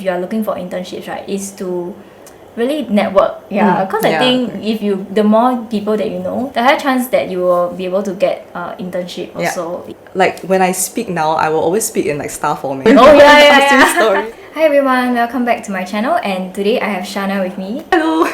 if you are looking for internships, right, is to really network. Because I think if the more people that you know, the higher chance that you will be able to get internship also. Like when I speak now, I will always speak in like star format. Story. Hi everyone, welcome back to my channel, and today I have Shana with me. Hello.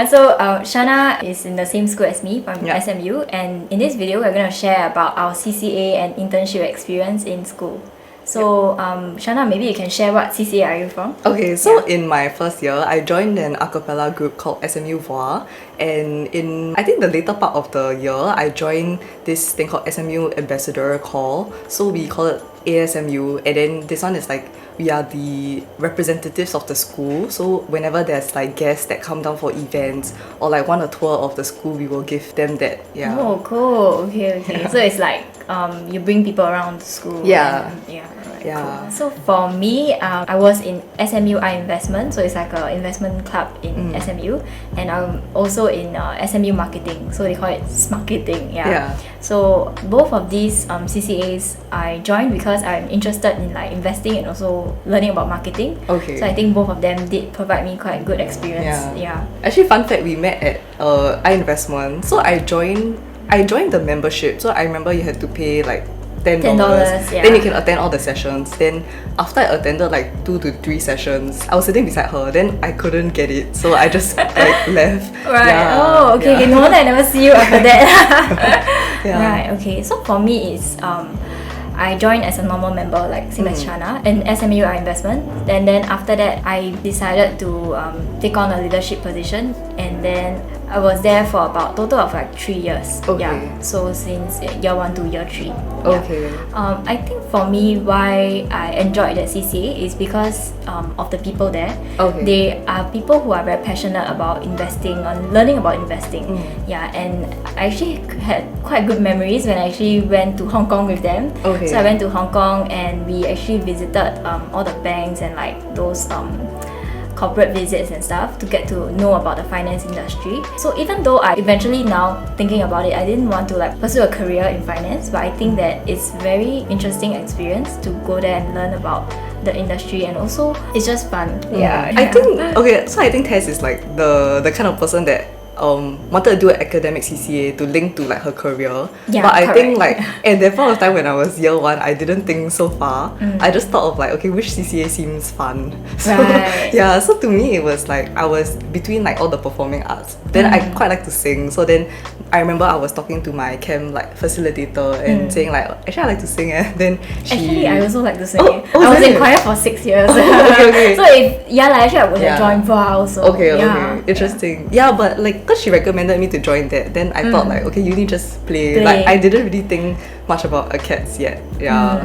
So Shana is in the same school as me from SMU, and in this video we're going to share about our CCA and internship experience in school. So Shana, maybe you can share what CCA are you from? Okay, so in my first year, I joined an a cappella group called SMU Voix, and in I think the later part of the year, I joined this thing called SMU Ambassador Call. So we call it ASMU, and then this one is like we are the representatives of the school. So whenever there's like guests that come down for events or like want a tour of the school, we will give them that. Yeah. Oh, cool. Okay. So it's like you bring people around the school. Yeah. Cool. So for me, I was in SMU I Investment, so it's like an investment club in SMU, and I'm also in SMU Marketing, so they call it Smarketing. So both of these CCAs I joined because I'm interested in like investing and also learning about marketing. Okay. So I think both of them did provide me quite good experience. Actually, fun fact, we met at I Investment. So I joined the membership. So I remember you had to pay like $10. Then you can attend all the sessions. Then after I attended like 2 to 3 sessions, I was sitting beside her. Then I couldn't get it, so I just like left. Okay. No wonder I never see you after that. Right. Okay. So for me, it's I joined as a normal member, like same as Shana, and SMU I Investment. And then after that, I decided to take on a leadership position, and then I was there for about total of like 3 years. So since year 1 to year 3. I think for me, why I enjoyed that CCA is because of the people there. They are people who are very passionate about investing, on learning about investing. And I actually had quite good memories when I actually went to Hong Kong with them. So I went to Hong Kong and we actually visited all the banks and like those corporate visits and stuff to get to know about the finance industry. So even though I eventually, now thinking about it, I didn't want to like pursue a career in finance, but I think that it's very interesting experience to go there and learn about the industry, and also it's just fun. I think Tess is like the kind of person that wanted to do an academic CCA to link to like her career. But I think like at that point of time when I was year 1, I didn't think so far. I just thought of like, okay, which CCA seems fun. So so to me it was like I was between like all the performing arts. Then I quite like to sing. So then I remember I was talking to my camp like facilitator and saying like, actually I like to sing. Then actually I also like to sing. I was in choir for 6 years. So if actually I would have joined choir also. Interesting. But like because she recommended me to join that, then I thought like, okay, uni just play. Like I didn't really think much about ACADS yet.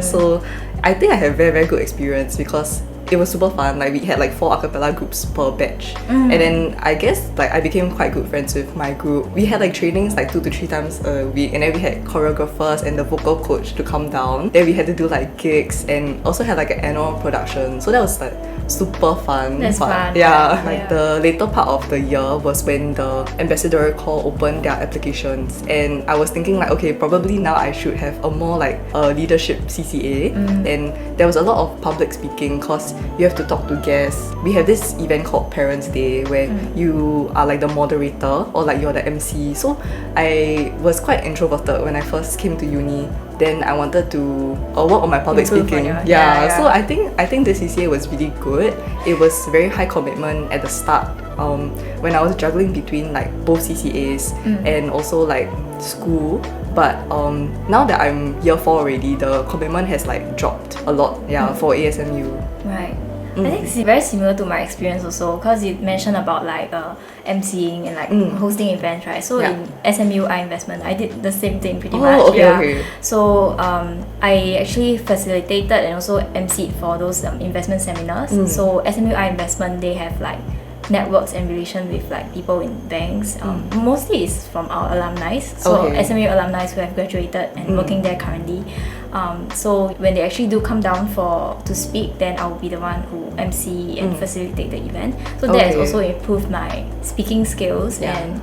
So I think I had very, very good experience because it was super fun. Like we had like 4 a cappella groups per batch, and then I guess like I became quite good friends with my group. We had like trainings like 2 to 3 times a week, and then we had choreographers and the vocal coach to come down. Then we had to do like gigs and also had like an annual production. So that was like super fun. That's fun. The later part of the year was when the ambassador call opened their applications, and I was thinking like, okay, probably now I should have a more like leadership CCA. And there was a lot of public speaking because you have to talk to guests. We have this event called Parents Day where you are like the moderator or like you're the MC. So I was quite introverted when I first came to uni. Then I wanted to work on my public speaking. So I think the CCA was really good. It was very high commitment at the start. When I was juggling between like both CCAs and also like school. But now that I'm year 4 already, the commitment has like dropped a lot. For ASMU. Right. I think it's very similar to my experience also, because you mentioned about like MCing and like hosting events, right? So in SMU I Investment, I did the same thing pretty much. So I actually facilitated and also MC'd for those investment seminars. So SMU I Investment, they have like networks and relation with like people in banks. Mostly it's from our alumni. So SMU alumni who have graduated and working there currently. So when they actually do come down to speak, then I'll be the one who MC and facilitate the event. So that has also improved my speaking skills. And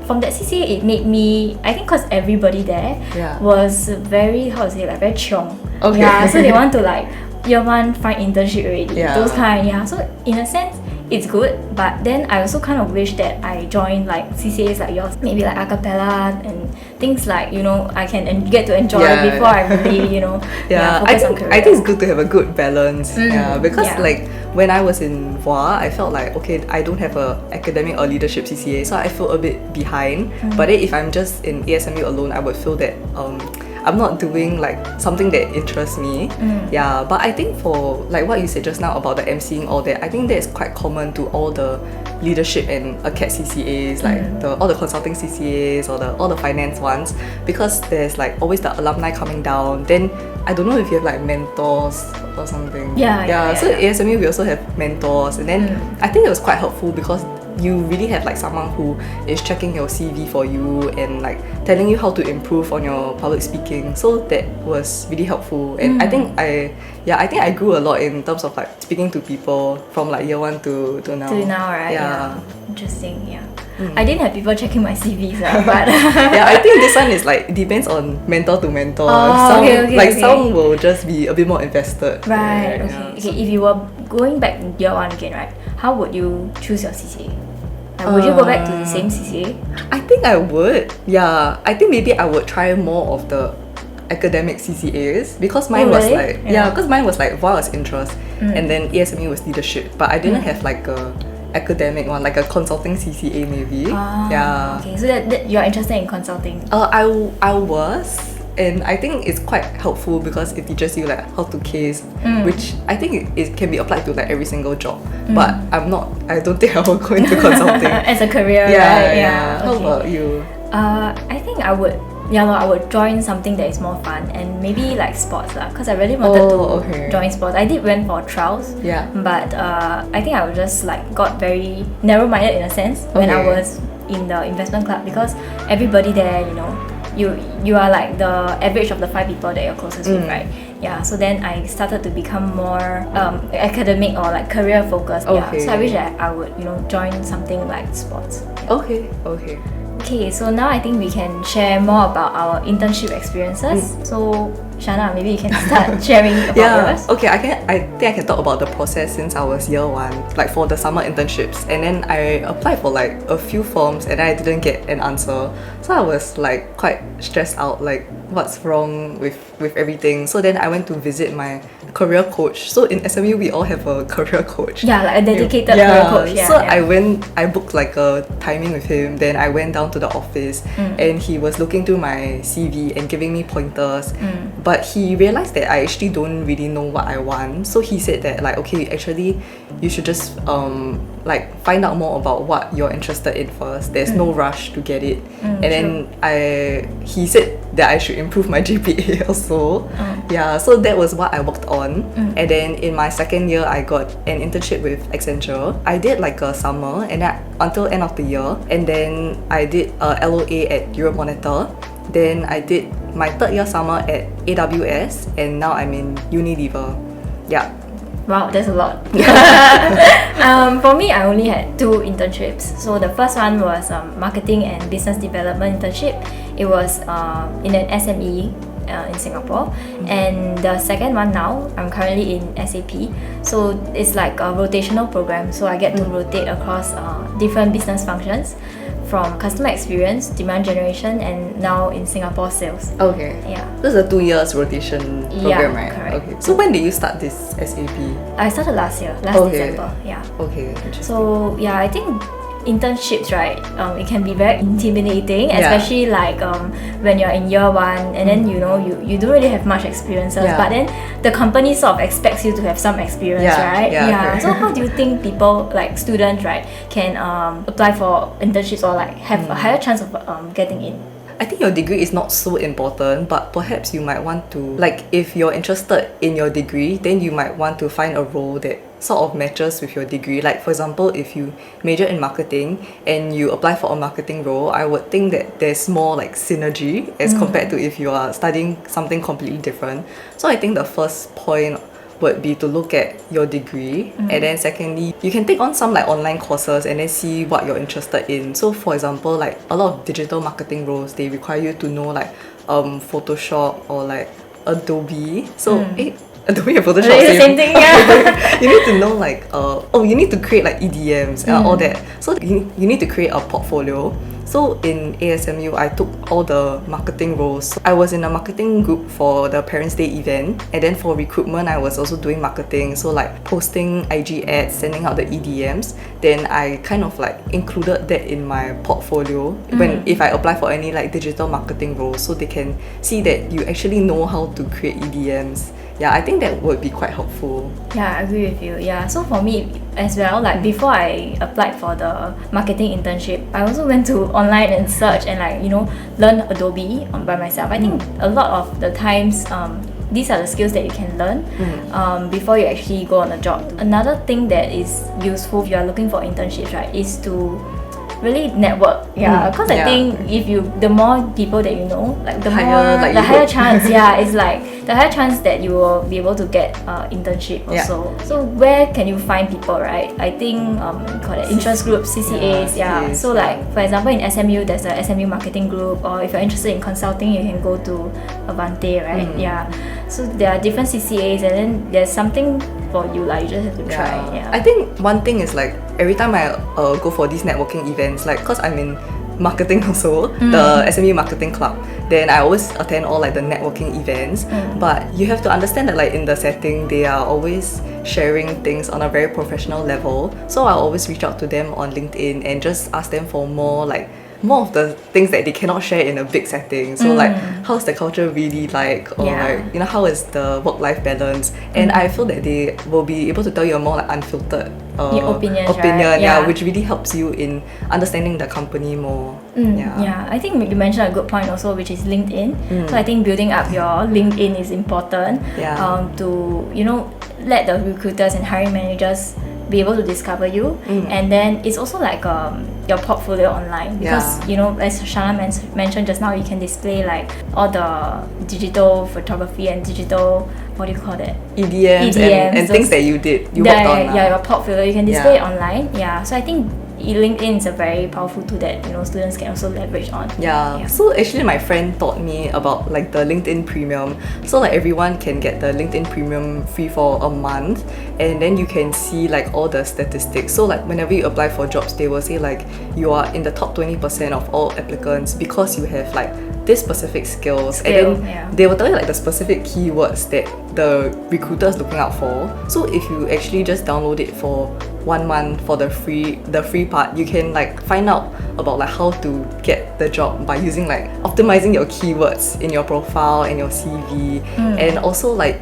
from that CCA, it made me, I think because everybody there was very, very chiong. So they want to like year one find internship already. Yeah. Those kind, yeah. So in a sense, it's good, but then I also kind of wish that I joined like CCAs like yours, maybe like a cappella and things like, you know, I can get to enjoy before I really, you know, focus on career. I think it's good to have a good balance. Because yeah. like when I was in VOA, I felt like okay, I don't have a academic or leadership CCA, so I feel a bit behind. But then if I'm just in ASMU alone, I would feel that I'm not doing like something that interests me. Yeah, but I think for like what you said just now about the emceeing, all that, I think that is quite common to all the leadership and ACAD CCAs, like all the consulting CCAs or all the finance ones, because there's like always the alumni coming down. Then I don't know if you have like mentors or something. So at ASMU we also have mentors, and then I think it was quite helpful because you really have like someone who is checking your CV for you and like telling you how to improve on your public speaking. So that was really helpful, and I think I grew a lot in terms of like speaking to people from like year one to now. To now, right? Yeah. Interesting. Yeah. I didn't have people checking my CVs, but I think this one is like depends on mentor to mentor. Some will just be a bit more invested. Right. Okay. If you were going back in year one again, right? How would you choose your CCA? Like, would you go back to the same CCA? I think I would. Yeah. I think maybe I would try more of the academic CCAs because mine was like because mine was like VOA was interest and then ASME was leadership, but I didn't have like a academic one, like a consulting CCA maybe. Okay, so that you're interested in consulting? I was, and I think it's quite helpful because it teaches you like how to case, which I think it can be applied to like every single job. But I don't think I will go into consulting as a career. Yeah. How about you? I think I would. I would join something that is more fun and maybe like sports lah, because I really wanted to join sports. I went for trials, but I think I was just like got very narrow-minded in a sense when I was in the investment club, because everybody there, you know, you are like the average of the 5 people that you're closest with, right? Yeah, so then I started to become more academic or like career focused. So I wish that I would, you know, join something like sports. Okay, so now I think we can share more about our internship experiences. So Shana, maybe you can start sharing about yours. Okay, I think I can talk about the process since I was year one, like for the summer internships, and then I applied for like a few forms and I didn't get an answer. So I was like quite stressed out, like what's wrong with everything. So then I went to visit my career coach. So in SMU we all have a career coach. Yeah, like a dedicated career coach. So I booked like a timing with him. Then I went down to the office and he was looking through my CV and giving me pointers. But he realized that I actually don't really know what I want. So he said that like, okay, actually you should just like find out more about what you're interested in first. There's no rush to get it. And then he said that I should improve my GPA also. So that was what I worked on. And then in my second year I got an internship with Accenture. I did like a summer and until end of the year, and then I did a LOA at Euromonitor. Then I did my third year summer at AWS, and now I'm in Unilever. Wow, that's a lot. For me, I only had 2 internships. So the first one was marketing and business development internship. It was in an SME in Singapore. And the second one now, I'm currently in SAP. So it's like a rotational program. So I get to rotate across different business functions, from customer experience, demand generation, and now in Singapore sales. This is a 2 years rotation program, right? Correct. So when did you start this SAP? I started last December. Interesting. So I think internships, right, it can be very intimidating, especially like when you're in year one and then you don't really have much experiences, but then the company sort of expects you to have some experience, right? So how do you think people, like students, right, can apply for internships or like have a higher chance of getting in? I think your degree is not so important, but perhaps you might want to, like, if you're interested in your degree, then you might want to find a role that sort of matches with your degree. Like, for example, if you major in marketing and you apply for a marketing role, I would think that there's more like synergy as compared to if you are studying something completely different. So I think the first point would be to look at your degree, and then secondly, you can take on some like online courses and then see what you're interested in. So for example, like a lot of digital marketing roles, they require you to know like Photoshop or like Adobe. So Adobe and Photoshop It's the same thing, yeah. You need to know like you need to create like EDMs and all that. So you need to create a portfolio. So in ASMU, I took all the marketing roles. I was in a marketing group for the Parents' Day event, and then for recruitment, I was also doing marketing. So like posting IG ads, sending out the EDMs. Then I kind of like included that in my portfolio if I apply for any like digital marketing roles, so they can see that you actually know how to create EDMs. Yeah, I think that would be quite helpful. Yeah, I agree with you. Yeah, so for me as well, like before I applied for the marketing internship, I also went to online and search and like, learn Adobe by myself. I think a lot of the times, these are the skills that you can learn before you actually go on a job. Another thing that is useful if you are looking for internships, right, is to really network. Because I think the more people that you know, like the higher chance. It's like the higher chance that you will be able to get internship also. So where can you find people, right? I think call it interest groups, CCAs. So like for example in SMU, there's a SMU marketing group, or if you're interested in consulting, you can go to Avante, right? So there are different CCAs, and then there's something for you, like you just have to try. I think one thing is like every time I go for these networking events, like cause I'm in marketing also, the SMU marketing club, then I always attend all like the networking events. But you have to understand that like in the setting, they are always sharing things on a very professional level. So I'll always reach out to them on LinkedIn and just ask them for more of the things that they cannot share in a big setting. So like, how's the culture really like, or like, how is the work-life balance? And I feel that they will be able to tell you a more like unfiltered opinion, right? Which really helps you in understanding the company more. I think you mentioned a good point also, which is LinkedIn. So I think building up your LinkedIn is important to let the recruiters and hiring managers be able to discover you. And then it's also like your portfolio online, because as Shana mentioned just now, you can display like all the digital photography and digital, what do you call that, EDMs and things that you worked on. Your portfolio, you can display it online. So I think LinkedIn is a very powerful tool that students can also leverage on. So actually my friend taught me about like the LinkedIn Premium. So like everyone can get the LinkedIn Premium free for a month, and then you can see like all the statistics. So like whenever you apply for jobs, they will say like you are in the top 20% of all applicants because you have like this specific skills, and then they will tell you like the specific keywords that the recruiter is looking out for. So if you actually just download it for 1 month for the free part, you can like find out about like how to get the job by using like optimizing your keywords in your profile and your CV. And also like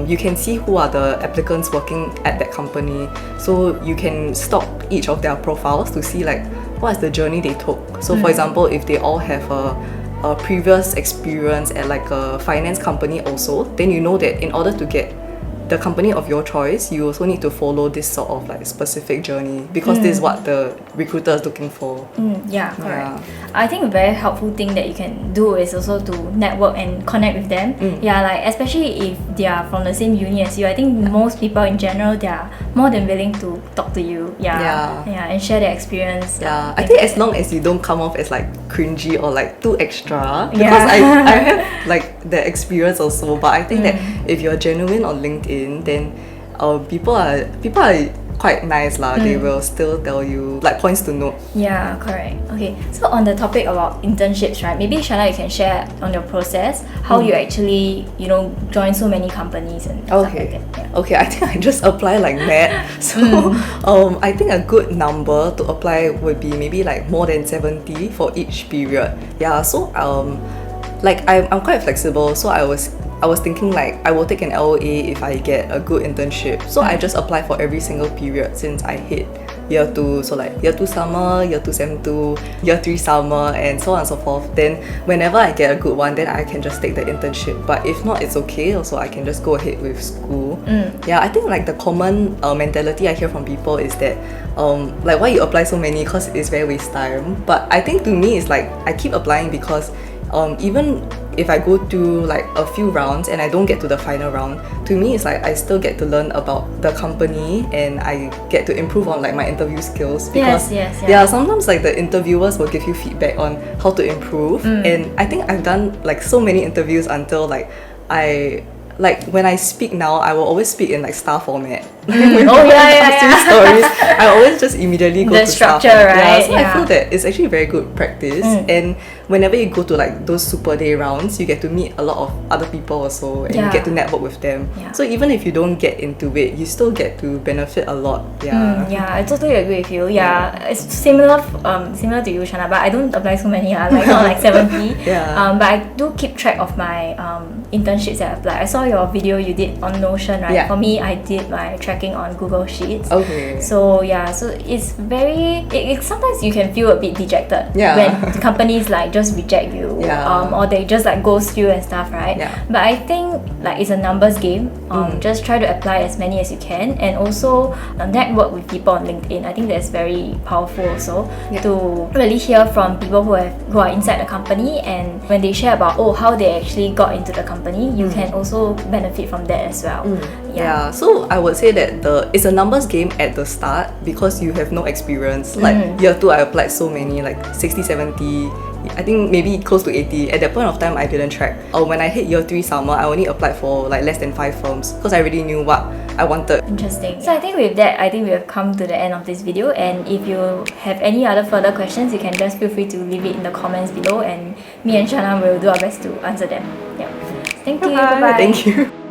you can see who are the applicants working at that company, so you can stalk each of their profiles to see like what is the journey they took. So for example, if they all have a previous experience at like a finance company also, then you know that in order to get the company of your choice, you also need to follow this sort of like specific journey, because this is what the recruiter is looking for. Correct. I think a very helpful thing that you can do is also to network and connect with them. Like especially if they are from the same uni as you. I think most people in general, they are more than willing to talk to you. And share their experience. I think as long as you don't come off as like cringy or like too extra, because I have like the experience also. But I think that if you're genuine on LinkedIn, then people are quite nice lah. They will still tell you like points to note. Correct. Okay, so on the topic about internships, right, maybe Shana, you can share on your process how you actually join so many companies and stuff like that. Okay, I think I just apply like mad. So I think a good number to apply would be maybe like more than 70 for each period. So like I'm quite flexible, so I was thinking like I will take an LOA if I get a good internship. So I just apply for every single period since I hit year 2. So like year 2 summer, year 2 sem 2, year 3 summer, and so on and so forth. Then whenever I get a good one, then I can just take the internship. But if not, it's okay. Also, I can just go ahead with school. I think like the common mentality I hear from people is that like why you apply so many, because it's very waste time. But I think to me it's like I keep applying because even if I go through like a few rounds and I don't get to the final round, to me it's like I still get to learn about the company and I get to improve on like my interview skills, because sometimes like the interviewers will give you feedback on how to improve. And I think I've done like so many interviews until like I like when I speak now, I will always speak in like star format. Oh yeah. Stories, I always just immediately go The to star structure, format. right? So I feel that it's actually very good practice. And whenever you go to like those super day rounds, you get to meet a lot of other people also, and you get to network with them. So even if you don't get into it, you still get to benefit a lot. Yeah, I totally agree with you. Yeah, it's similar to you, Shana, but I don't apply so many, like not like 70. But I do keep track of my internships that I apply. I saw your video you did on Notion, right? For me, I did my tracking on Google Sheets. So yeah, so it's very, sometimes you can feel a bit dejected when companies like just reject you, or they just like ghost you and stuff, right? But I think like it's a numbers game. Just try to apply as many as you can, and also network with people on LinkedIn. I think that's very powerful also, to really hear from people who are inside the company, and when they share about how they actually got into the company, you can also benefit from that as well. So I would say that it's a numbers game at the start because you have no experience. Like year 2, I applied so many, like 60, 70, I think maybe close to 80. At that point of time, I didn't track. When I hit year 3 summer, I only applied for like less than 5 firms because I already knew what I wanted. Interesting. So I think with that, we have come to the end of this video, and if you have any other further questions, you can just feel free to leave it in the comments below, and me and Shana will do our best to answer them. Thank you. Bye-bye. Thank you.